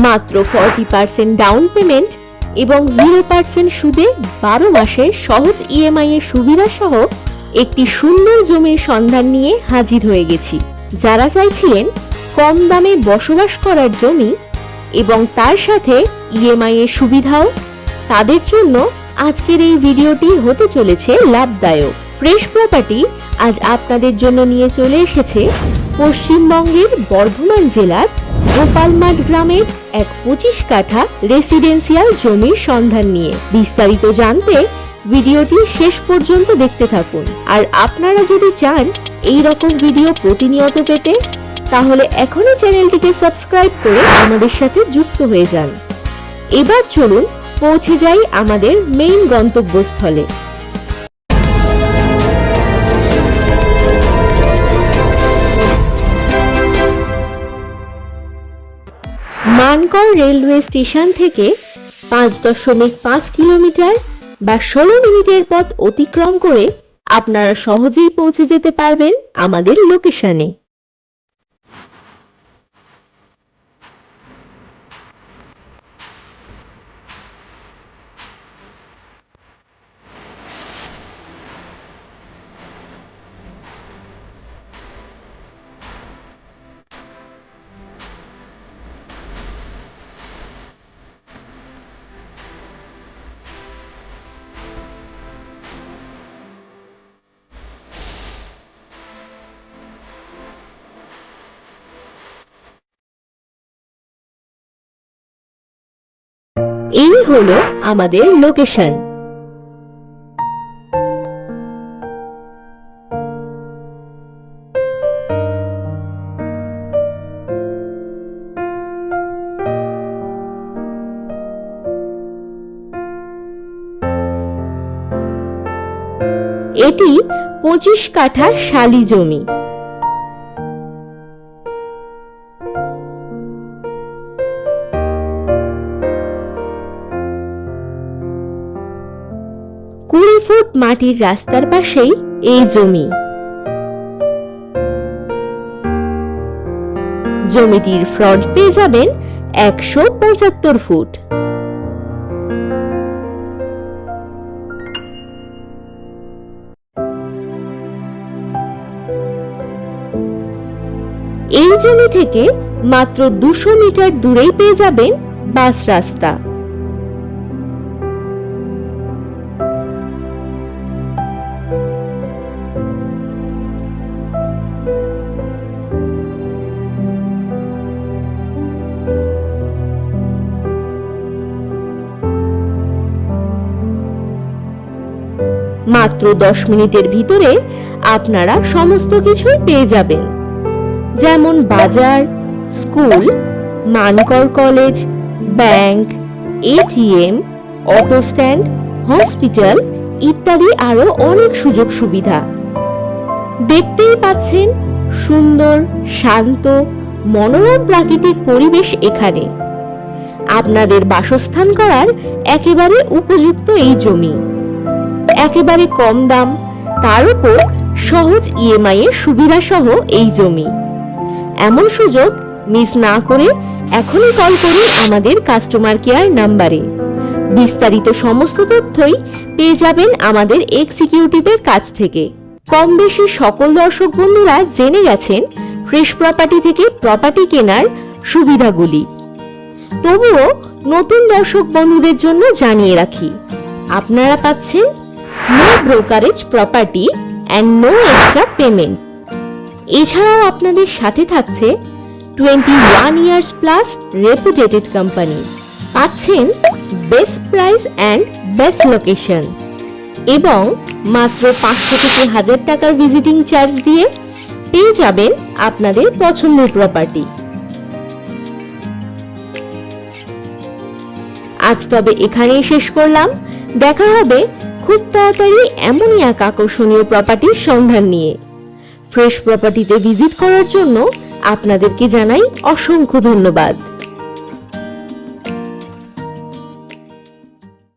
মাত্র 40% down payment এবং 0% সুদে 12 মাসের সহজ ইএমআই এর সুবিধা সহ একটি সুন্দর জমির সন্ধান নিয়ে হাজির হয়ে গেছি। যারা চাইছিলেন কম দামে বসবাস করার জমি এবং তার সাথে ইএমআই এর সুবিধাও, তাদের জন্য আজকের এই ভিডিওটি হতে চলেছে লাভদায়ক। ফ্রেশ প্রপার্টি আজ আপনাদের জন্য নিয়ে চলে এসেছে পশ্চিমবঙ্গের বর্ধমান জেলার গোপালমাঠ গ্রামের এক 25 কাঠা রেসিডেন্সিয়াল জমির সন্ধান নিয়ে। বিস্তারিত জানতে ভিডিওটি শেষ পর্যন্ত দেখতে থাকুন। আর আপনারা যদি চান এই রকম ভিডিও প্রতিনিয়ত পেতে, তাহলে এখনই চ্যানেলটিকে সাবস্ক্রাইব করে আমাদের সাথে যুক্ত হয়ে যান। এবার চলুন পৌঁছে যাই আমাদের মেইন গন্তব্যস্থলে। মানকড় রেলওয়ে স্টেশন থেকে 5.5 কিলোমিটার বা 16 মিনিটের পথ অতিক্রম করে আপনারা সহজেই পৌঁছে যেতে পারবেন আমাদের লোকেশনে। এই হলো আমাদের লোকেশন। এটি 25 কাঠা শালি জমি। ফুট মাটির রাস্তার পাশেই এই জমি। জমিটির ফ্রন্ট পেয়ে যাবেন 175 ফুট। এই জমি থেকে মাত্র 200 মিটার দূরেই পেয়ে যাবেন বাস রাস্তা। মাত্র 10 মিনিটের ভিতরে আপনারা সমস্ত কিছুই পেয়ে যাবেন, যেমন বাজার, school, Mankad college, bank, ATM, auto stand, hospital ইত্যাদি আরো অনেক সুযোগ সুবিধা। দেখতেই পাচ্ছেন সুন্দর, শান্ত, মনোরম প্রাকৃতিক পরিবেশ এখানে। আপনাদের বাসস্থান করার একেবারে উপযুক্ত এই জমি। একেবারে কম দাম, তার উপর সহজ ইএমআই এর সুবিধা সহ এই জমি। এমন সুযোগ মিস না করে এখনই কল করুন আমাদের কাস্টমার কেয়ার নাম্বারে। বিস্তারিত সমস্ত তথ্যই পেয়ে যাবেন আমাদের এক্সিকিউটিভের কাছ থেকে। কম বেশি সকল দর্শক বন্ধুরা জেনে গেছেন ফ্রেশ প্রপার্টি থেকে প্রপার্টি কেনার সুবিধাগুলি। তবুও নতুন দর্শক বন্ধুদের জন্য জানিয়ে রাখি, আপনারা পাচ্ছেন no brokerage property and no extra payment. এছাড়াও আপনাদের সাথে থাকছে 21 ইয়ার্স প্লাস রেপুটেটেড কোম্পানি। পাচ্ছেন best price and best location এবং মাত্র 500 থেকে 1000 টাকার ভিজিটিং চার্জ দিয়ে পেয়ে যাবেন আপনাদের পছন্দের প্রপার্টি। আজ তবে এখানেই শেষ করলাম। দেখা হবে খুব তাড়াতাড়ি এমনই এক আকর্ষণীয় প্রপার্টির সন্ধান নিয়ে। ফ্রেশ প্রপার্টিতে ভিজিট করার জন্য আপনাদেরকে জানাই অসংখ্য ধন্যবাদ।